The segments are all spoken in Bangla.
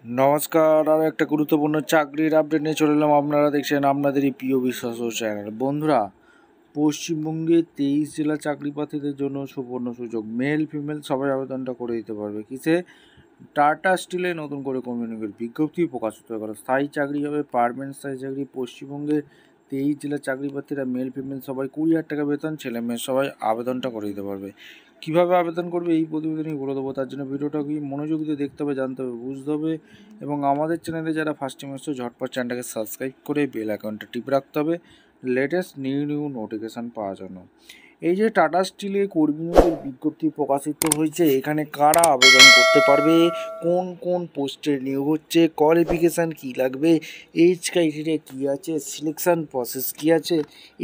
নমস্কার, আরও একটা গুরুত্বপূর্ণ চাকরির আপডেট নিয়ে চলে এলাম। আপনারা দেখছেন আপনাদেরই প্রিয় বিশ্বাস চ্যানেল। বন্ধুরা, পশ্চিমবঙ্গে 23 জেলা চাকরি প্রার্থীদের জন্য সুবর্ণ সুযোগ। মেল ফিমেল সবাই আবেদনটা করে দিতে পারবে। কিসে? টাটা স্টিলে নতুন করে কর্মী নিয়োগের বিজ্ঞপ্তি প্রকাশিত করা। স্থায়ী চাকরি হবে, পার্মানেন্ট স্থায়ী চাকরি। পশ্চিমবঙ্গের 23 জেলার চাকরি প্রার্থীরা মেল ফিমেল সবাই 20,000 টাকা বেতন, ছেলে মেয়ে সবাই আবেদনটা করে দিতে পারবে। কীভাবে আবেদন করবে এই প্রতিবেদনই বলে দেবো। তার জন্য ভিডিওটা কি মনোযোগ দিয়ে দেখতে হবে, জানতে হবে, বুঝতে হবে। এবং আমাদের চ্যানেলে যারা ফার্স্ট টাইম এসেছে ঝটপট চ্যানেলটাকে সাবস্ক্রাইব করে বেল আইকনটা টিপে রাখতে হবে লেটেস্ট নিউ নোটিফিকেশান পাওয়ার জন্য। এই যে টাটা স্টিলে কর্মী নিয়োগের বিজ্ঞপ্তি প্রকাশিত হয়েছে, এখানে কারা আবেদন করতে পারবে, কোন কোন পোস্টে নিয়োগ হচ্ছে, কোয়ালিফিকেশান কী লাগবে, এজ ক্রাইটেরিয়া কী আছে, সিলেকশান প্রসেস কী আছে,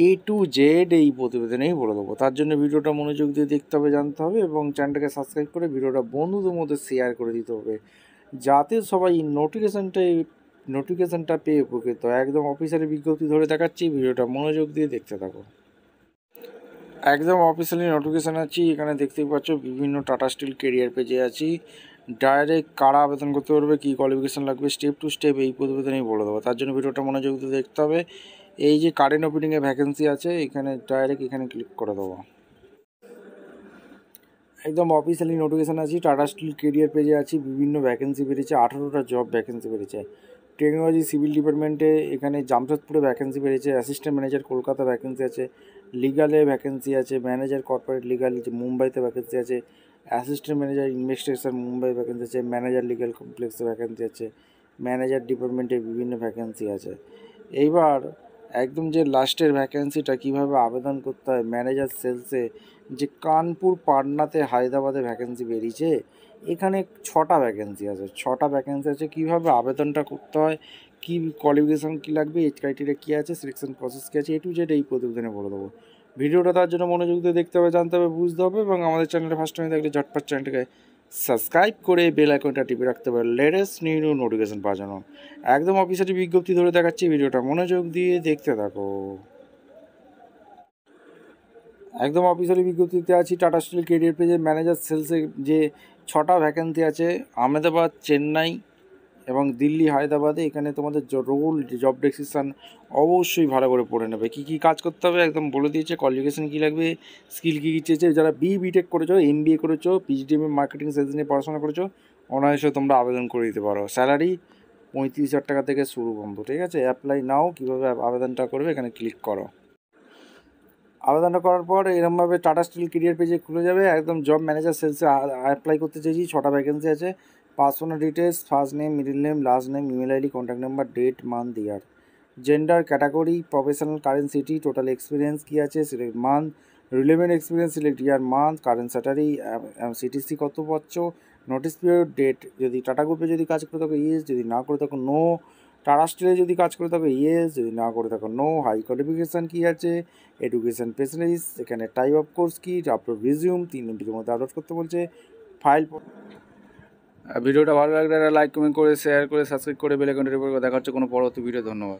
A to Z এই প্রতিবেদনেই বলে দেবো। তার জন্য ভিডিওটা মনোযোগ দিয়ে দেখতে হবে, জানতে হবে এবং চ্যানেলটাকে সাবস্ক্রাইব করে ভিডিওটা বন্ধুদের মধ্যে শেয়ার করে দিতে হবে, যাতে সবাই নোটিফিকেশানটা পেয়ে উপকৃত। একদম অফিসিয়ালি বিজ্ঞপ্তি ধরে দেখাচ্ছি, ভিডিওটা মনোযোগ দিয়ে দেখতে থাকো। একদম অফিসিয়ালি নোটিফিকেশান আছি, এখানে দেখতেই পাচ্ছ বিভিন্ন টাটা স্টিল কেরিয়ার পেজে আছি। ডাইরেক্ট কারা আবেদন করতে পারবে, কী কোয়ালিফিকেশান লাগবে, স্টেপ টু স্টেপ এই প্রতিবেদনেই বলে দেবো। তার জন্য ভিডিওটা মনোযোগ দিয়ে দেখতে হবে। এই যে কারেন্ট ওপেনিংয়ে ভ্যাকেন্সি আছে, এখানে ডাইরেক্ট এখানে ক্লিক করে দেবো। একদম অফিসিয়ালি নোটিফিকেশান আছি, টাটা স্টিল কেরিয়ার পেজে আছি। বিভিন্ন ভ্যাকেন্সি বেরিয়েছে, 18টা জব ভ্যাকেন্সি বেরিয়েছে। টেকনোলজি সিভিল ডিপার্টমেন্টে এখানে জামশেদপুরে ভ্যাকেন্সি বেরিয়েছে। অ্যাসিস্ট্যান্ট ম্যানেজার কলকাতা ভ্যাকেন্সি আছে। লিগালে ভ্যাকেন্সি আছে। ম্যানেজার কর্পোরেট লিগাল মুম্বাইতে ভ্যাকেন্সি আছে। Assistant manager investigation Mumbai vacancy আছে। ম্যানেজার লিগাল কমপ্লেক্সে ভ্যাকেন্সি আছে। ম্যানেজার ডিপার্টমেন্টে বিভিন্ন ভ্যাকেন্সি আছে। এইবার একদম যে লাস্টের ভ্যাকেন্সিটা কীভাবে আবেদন করতে হয়, ম্যানেজার সেলসে যে কানপুর, পাটনাতে, হায়দ্রাবাদে ভ্যাকেন্সি বেরিয়েছে। এখানে 6টা ভ্যাকেন্সি আছে। 6টা ভ্যাকেন্সি আছে। কীভাবে আবেদনটা করতে হয়, কী কোয়ালিফিকেশান কী লাগবে, এজ ক্রাইটেরিয়া কী আছে, সিলেকশন প্রসেস কী আছে, A to Z এই প্রতিবেদনে বলে দেবো। ভিডিওটা তার জন্য মনোযোগ দিয়ে দেখতে হবে, জানতে হবে, বুঝতে হবে এবং আমাদের চ্যানেলে ফার্স্ট টাইম থাকলে ঝটপট চ্যানেলটাকে সাবস্ক্রাইব করে বেল আইকনটা টিপে রাখতে হবে লেটেস্ট নিউ নোটিফিকেশান পাওয়ার জন্য। একদম অফিসিয়ালি বিজ্ঞপ্তি ধরে দেখাচ্ছি, ভিডিওটা মনোযোগ দিয়ে দেখতে থাকো। একদম অফিসিয়ালি বিজ্ঞপ্তিতে আছি, টাটা স্টিল কেরিয়ার পেজে ম্যানেজার সেলসে যে 6টা ভ্যাকেন্সি আছে আহমেদাবাদ, চেন্নাই এবং দিল্লি, হায়দ্রাবাদে। এখানে তোমাদের রোল, জব ডেসক্রিপশান অবশ্যই ভালো করে পড়ে নেবে। কী কী কাজ করতে হবে একদম বলে দিয়েছে। কোয়ালিফিকেশান কী লাগবে, স্কিল কী কী চেয়েছে। যারা বিটেক করেছো, MBA করেছো, PGDM মার্কেটিং সেলস নিয়ে পড়াশোনা করেছো, অনায়াসে তোমরা আবেদন করে দিতে পারো। স্যালারি 35,000 টাকা থেকে শুরু বন্ধু, ঠিক আছে। অ্যাপ্লাই নাও, কীভাবে আবেদনটা করবে এখানে ক্লিক করো। আবেদনটা করার পর এরকমভাবে টাটা স্টিল কেরিয়ার পেজে খুলে যাবে। একদম জব ম্যানেজার সেলসে অ্যাপ্লাই করতে চাইছি। 6টা ভ্যাকেন্সি আছে। Personal details, first name, middle name, last name, email ID, contact number, date, month, year, gender, category, professional, current city, total experience কী আছে, select month, relevant experience, select year, month, current salary, CTC কত পাচ্ছ, নোটিস পিরিয়ড, ডেট। যদি টাটা গ্রুপে যদি কাজ করে থাকো ইয়েস, যদি না করে থাকো নো। টাটা স্টিলে যদি কাজ করে থাকো ইয়েস, যদি না করে থাকো নো। হাই কোয়ালিফিকেশান কী আছে, এডুকেশান স্পেশালিস্ট, এখানে টাইপ অফ কোর্স কী, আপলোড রিজিউম 3 MBর মধ্যে আপলোড করতে বলছে। ফাইল। ভিডিওটা ভালো লাগলে লাইক, কমেন্ট করে, শেয়ার করে, সাবস্ক্রাইব করে বেল আইকনটা টিপে দেখা হচ্ছে কোনো পরবর্তী ভিডিও। ধন্যবাদ।